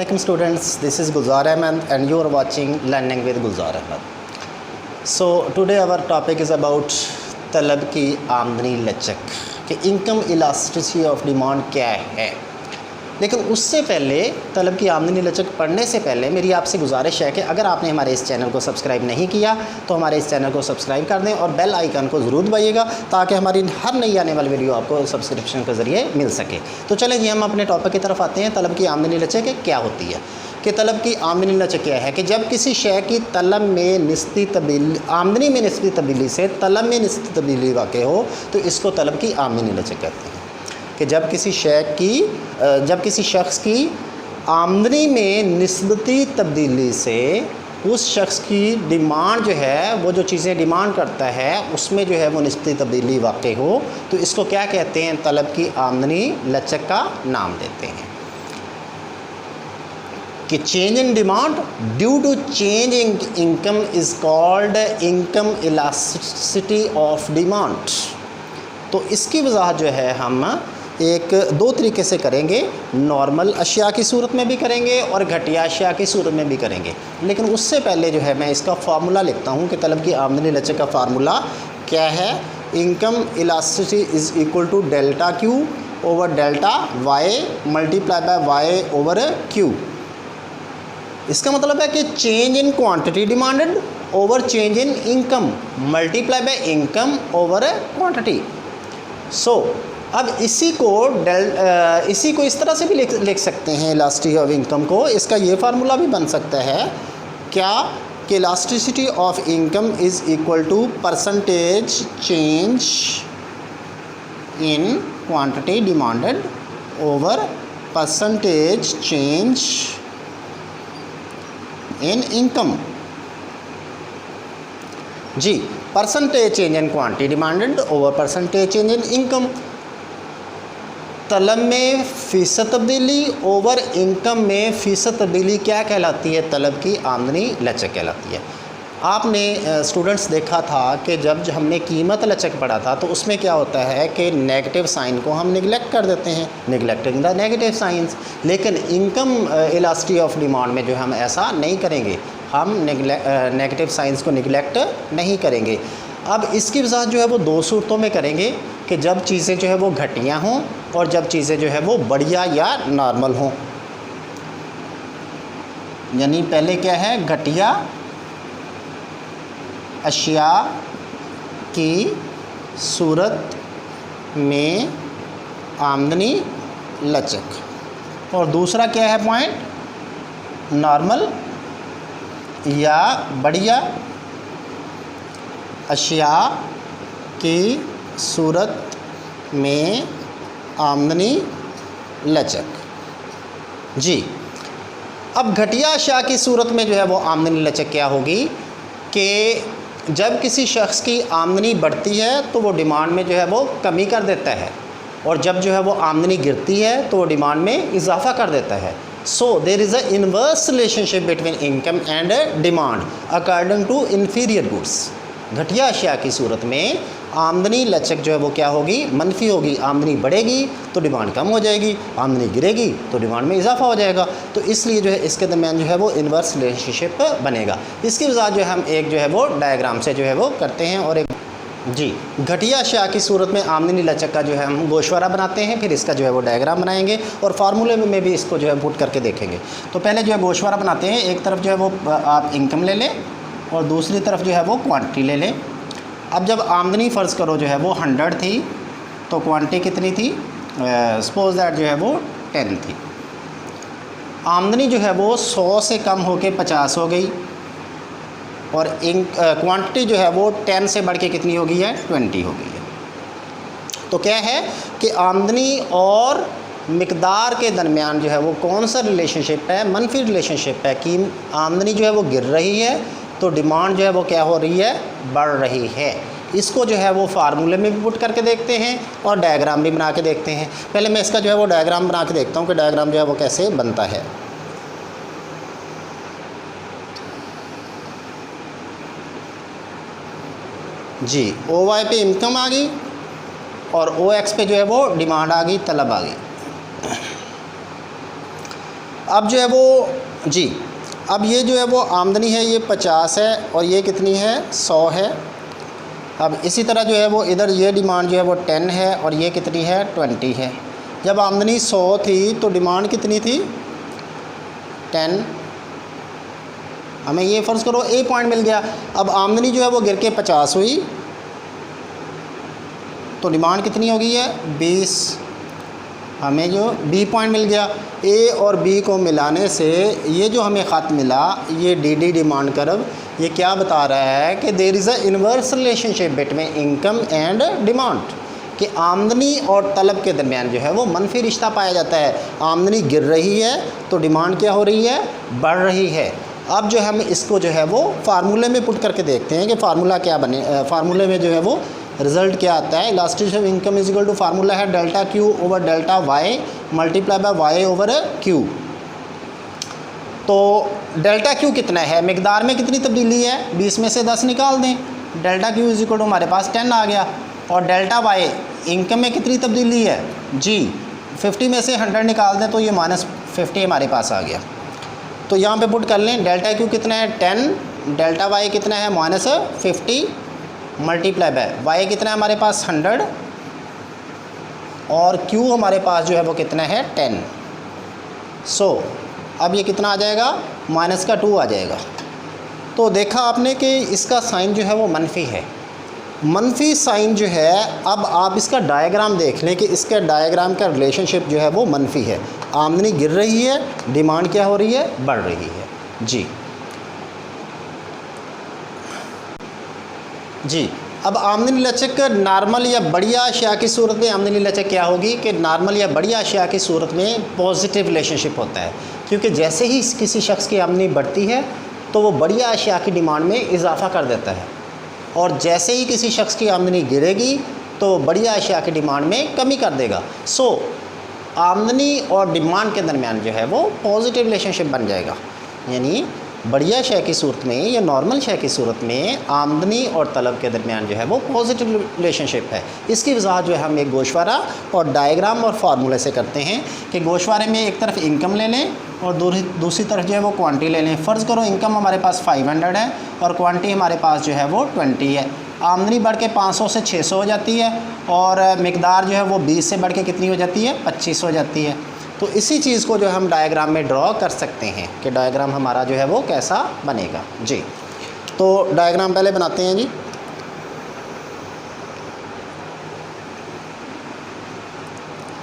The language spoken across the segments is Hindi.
Assalamualaikum students, this is Gulzar Ahmed and you are watching Learning with Gulzar Ahmed. So today our topic is about तलब की आमदनी लचक कि इनकम इलास्टिसिटी ऑफ डिमांड क्या है। लेकिन उससे पहले तलब की आमदनी लचक पढ़ने से पहले मेरी आपसे गुजारिश है कि अगर आपने हमारे इस चैनल को सब्सक्राइब नहीं किया तो हमारे इस चैनल को सब्सक्राइब कर दें और बेल आइकन को ज़रूर दबाइएगा ताकि हमारी हर नई आने वाली वीडियो आपको सब्सक्रिप्शन के ज़रिए मिल सके। तो चलें जी, हम अपने टॉपिक की तरफ आते हैं। तलब की आमदनी लचक क्या होती है कि तलब की आमदनी लचक क्या है कि जब किसी शय की तलब में निस्बी तब्दीली, आमदनी में निस्बी तब्दीली से तलब में निस्बी तब्दीली वाक़ हो तो इसको तलब की आमदनी लचक कहते हैं। कि जब किसी शख्स की आमदनी में निस्बती तब्दीली से उस शख्स की डिमांड जो है, वो जो चीज़ें डिमांड करता है उसमें जो है वो निस्बती तब्दीली वाक़ हो तो इसको क्या कहते हैं, तलब की आमदनी लचक का नाम देते हैं। कि change in demand due to change in income is called income elasticity of demand. तो इसकी वजाहत जो है हम दो तरीके से करेंगे, नॉर्मल अशिया की सूरत में भी करेंगे और घटिया अशिया की सूरत में भी करेंगे। लेकिन उससे पहले जो है मैं इसका फार्मूला लिखता हूँ कि तलब की आमदनी लचक का फार्मूला क्या है। Income elasticity is equal to delta Q over delta Y multiply by Y over Q. इसका मतलब है कि change in quantity demanded over change in income multiply by income over quantity. So अब इसी को इस तरह से भी लिख सकते हैं इलास्टिसिटी ऑफ इनकम को। इसका ये फार्मूला भी बन सकता है क्या कि elasticity of income is equal to percentage change in quantity demanded over percentage change in income. जी, percentage change in quantity demanded over percentage change in income. तलब में फ़ीसद तब्दीली ओवर इनकम में फ़ीसद तब्दीली क्या कहलाती है, तलब की आमदनी लचक कहलाती है। आपने स्टूडेंट्स देखा था कि जब हमने कीमत लचक पढ़ा था तो उसमें क्या होता है कि नेगेटिव साइन को हम निगलेक्ट कर देते हैं, निगलेक्टिंग द नेगेटिव साइंस। लेकिन इनकम इलास्टिसिटी ऑफ डिमांड में जो हम ऐसा नहीं करेंगे, हम नेगेटिव साइंस को निगलेक्ट नहीं करेंगे। अब इसकी वजाहत जो है वो दो सूरतों में करेंगे कि जब चीज़ें जो है वो घटिया हों और जब चीज़ें जो है वो बढ़िया या नॉर्मल हों। यानी पहले क्या है, घटिया अशिया की सूरत में आमदनी लचक और दूसरा क्या है पॉइंट, नॉर्मल या बढ़िया अशिया की सूरत में आमदनी लचक। जी, अब घटिया अशिया की सूरत में जो है वो आमदनी लचक क्या होगी कि जब किसी शख्स की आमदनी बढ़ती है तो वो डिमांड में जो है वो कमी कर देता है और जब जो है वो आमदनी गिरती है तो वो डिमांड में इजाफा कर देता है। So there is a inverse relationship between income and demand according to inferior goods. घटिया अशिया की सूरत में आमदनी लचक जो है वो क्या होगी, मनफी होगी। आमदनी बढ़ेगी तो डिमांड कम हो जाएगी, आमदनी गिरेगी तो डिमांड में इजाफा हो जाएगा। तो इसलिए जो है इसके दरमियान जो है वो इन्वर्स रिलेशनशिप बनेगा। इसकी वजह जो है हम एक जो है वो डायग्राम से जो है वो करते हैं और एक जी घटिया अशिया की सूरत में आमदनी लचक का जो है हम गोशवारा बनाते हैं, फिर इसका जो है वो डायग्राम बनाएंगे और फार्मूले में भी इसको जो है पुट करके देखेंगे। तो पहले जो है गोशवारा बनाते हैं, एक तरफ जो है वो आप इनकम ले लें और दूसरी तरफ जो है वो क्वांटिटी ले लें। अब जब आमदनी फ़र्ज़ करो जो है वो 100 थी तो क्वांटिटी कितनी थी, सपोज दैट जो है वो 10 थी। आमदनी जो है वो 100 से कम होके 50 हो गई और क्वांटिटी जो है वो 10 से बढ़ के कितनी हो गई है, 20 हो गई है। तो क्या है कि आमदनी और मिकदार के दरमियान जो है वो कौन सा रिलेशनशिप है, मनफी रिलेशनशिप है कि आमदनी जो है वो गिर रही है तो डिमांड जो है वो क्या हो रही है, बढ़ रही है। इसको जो है वो फार्मूले में भी पुट करके देखते हैं और डायग्राम भी बना के देखते हैं। पहले मैं इसका जो है वो डायग्राम बना के देखता हूँ कि डायग्राम जो है वो कैसे बनता है। जी, ओ वाई पे इनकम आ गई और ओ एक्स पे जो है वो डिमांड आ गई, तलब आ गई। अब जो है वो जी, अब ये जो है वो आमदनी है ये 50 है और ये कितनी है 100 है। अब इसी तरह जो है वो इधर ये डिमांड जो है वो 10 है और ये कितनी है 20 है। जब आमदनी 100 थी तो डिमांड कितनी थी 10। हमें ये फ़र्ज़ करो ए पॉइंट मिल गया। अब आमदनी जो है वो गिर के 50 हुई तो डिमांड कितनी हो गई है 20। हमें जो बी पॉइंट मिल गया। ए और बी को मिलाने से ये जो हमें ख़त मिला ये डी डिमांड कर्व ये क्या बता रहा है कि there is a inverse relationship between income and demand, कि आमदनी और तलब के दरमियान जो है वो मनफी रिश्ता पाया जाता है। आमदनी गिर रही है तो डिमांड क्या हो रही है बढ़ रही है। अब जो हम इसको जो है वो फार्मूले में पुट करके देखते हैं कि फार्मूला क्या बने। फार्मूले में जो है वो रिज़ल्ट क्या आता है। Elasticity of income is equal to formula है delta Q over delta Y multiply by Y over Q. तो डेल्टा क्यू कितना है, मिकदार में कितनी तब्दीली है 20 में से 10 निकाल दें, delta Q is equal to हमारे पास 10 आ गया। और डेल्टा वाई इनकम में कितनी तब्दीली है जी 50 में से 100 निकाल दें तो ये -50 हमारे पास आ गया। तो यहाँ पे पुट कर लें डेल्टा क्यू कितना है 10, डेल्टा वाई कितना है -50 मल्टीप्लाई बाय वाई कितना है हमारे पास 100 और क्यू हमारे पास जो है वो कितना है 10। सो अब ये कितना आ जाएगा -2 आ जाएगा। तो देखा आपने कि इसका साइन जो है वो मनफी है। मनफी साइन जो है, अब आप इसका डायग्राम देख लें कि इसके डायग्राम का रिलेशनशिप जो है वो मनफी है। आमदनी गिर रही है, डिमांड क्या हो रही है बढ़ रही है जी। जी अब आमदनी लचक नॉर्मल या बढ़िया अशिया की सूरत में आमदनी लचक क्या होगी कि नॉर्मल या बढ़िया अशिया की सूरत में पॉजिटिव रिलेशनशिप होता है, क्योंकि जैसे ही किसी शख्स की आमदनी बढ़ती है तो वो बढ़िया अशिया की डिमांड में इजाफा कर देता है, और जैसे ही किसी शख्स की आमदनी गिरेगी तो बढ़िया अशिया की डिमांड में कमी कर देगा। सो आमदनी और डिमांड के दरमियान जो है वो पॉजिटिव रिलेशनशिप बन जाएगा। यानी बढ़िया शय की सूरत में या नॉर्मल शय की सूरत में आमदनी और तलब के दरमियान जो है वो पॉजिटिव रिलेशनशिप है। इसकी वजाहत जो है हम एक गोशवारा और डायग्राम और फार्मूले से करते हैं कि गोशवारे में एक तरफ इनकम ले लें और दूसरी तरफ जो है वो क्वांटिटी ले लें। फ़र्ज़ करो इनकम हमारे पास 500 है और क्वांटिटी हमारे पास जो है वो 20 है। आमदनी बढ़ के 500 से 600 हो जाती है और मिकदार जो है वो 20 से बढ़ के कितनी हो जाती है 25 हो जाती है। तो इसी चीज़ को जो हम डायग्राम में ड्रॉ कर सकते हैं कि डायग्राम हमारा जो है वो कैसा बनेगा जी। तो डायग्राम पहले बनाते हैं जी।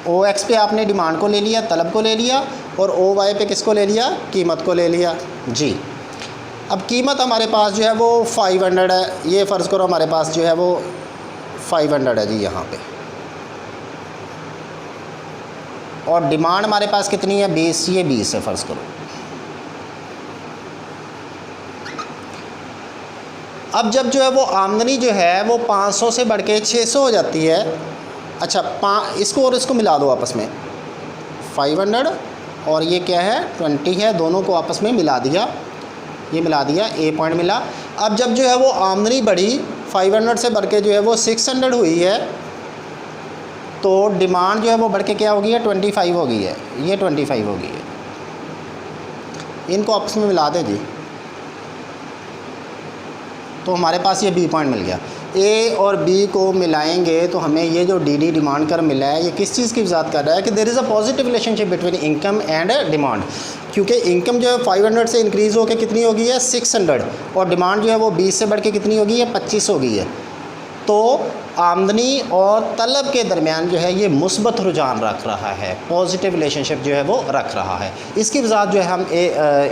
ओ एक्स पे आपने डिमांड को ले लिया, तलब को ले लिया, और ओ वाई पे किसको ले लिया कीमत को ले लिया जी। अब कीमत हमारे पास जो है वो 500 है। ये फ़र्ज़ करो हमारे पास जो है वो 500 है जी यहाँ पे, और डिमांड हमारे पास कितनी है 20, ये 20 है फ़र्ज़ करो। अब जब जो है वो आमदनी जो है वो 500 से बढ़ के 600 हो जाती है। अच्छा इसको और इसको मिला दो आपस में, 500 और ये क्या है 20 है, दोनों को आपस में मिला दिया, ये मिला दिया, ए पॉइंट मिला। अब जब जो है वो आमदनी बढ़ी 500 से बढ़ के जो है वो 600 हुई है तो डिमांड जो है वो बढ़ के क्या हो गई है 25 हो गई है, ये 25 हो गई है। इनको आपस में मिला दें जी तो हमारे पास ये बी पॉइंट मिल गया। ए और बी को मिलाएंगे तो हमें ये जो डी डिमांड कर मिला है ये किस चीज़ की वजाहत कर रहा है कि there is a positive relationship between income and demand. क्योंकि इनकम जो है 500 से इंक्रीज़ होकर कितनी हो गई है 600 और डिमांड जो है वो 20 से बढ़ के कितनी हो गई है 25 हो गई है। तो आमदनी और तलब के दरमियान जो है ये मुस्बत रुझान रख रहा है, पॉजिटिव रिलेशनशिप जो है वो रख रहा है। इसकी वजाहत जो है हम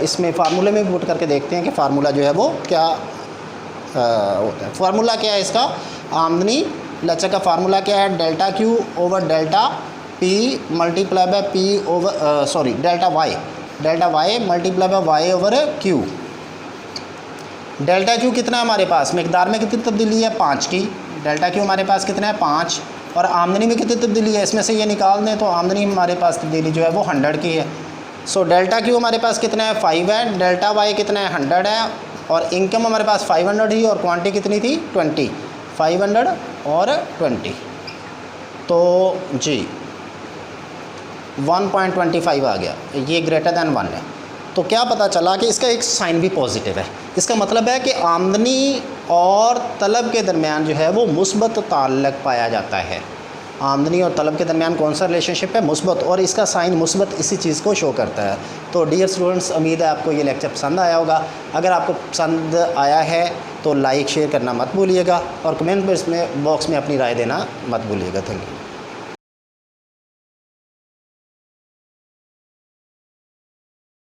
इसमें फार्मूले में पुट करके देखते हैं कि फार्मूला जो है वो क्या होता है। फार्मूला क्या है इसका, आमदनी लचक का फार्मूला क्या है delta Q over delta P multiply by P over delta Y multiply by Y over Q. Delta Q कितना है हमारे पास, मिकदार में कितनी तब्दीली है 5 की, डेल्टा क्यू हमारे पास कितना है 5, और आमदनी में कितनी तब्दीली है इसमें से ये निकाल दें तो आमदनी हमारे पास तब्दीली जो है वो 100 की है। सो डेल्टा क्यू हमारे पास कितना है 5 है, डेल्टा वाई कितना है 100 है, और इनकम हमारे पास 500 ही और क्वांटिटी कितनी थी 20, 500 और 20। तो जी 1.25 आ गया, ये ग्रेटर दैन 1 है। तो क्या पता चला कि इसका एक साइन भी पॉजिटिव है। इसका मतलब है कि आमदनी और तलब के दरमियान जो है वो मुस्बत ताल्लुक़ पाया जाता है। आमदनी और तलब के दरमियान कौन सा रिलेशनशिप है? मुस्बत, और इसका साइन मुस्बत इसी चीज़ को शो करता है। तो डियर स्टूडेंट्स, उम्मीद है आपको ये लेक्चर पसंद आया होगा। अगर आपको पसंद आया है तो लाइक शेयर करना मत भूलिएगा और कमेंट बॉक्स में अपनी राय देना मत भूलिएगा। Thank you.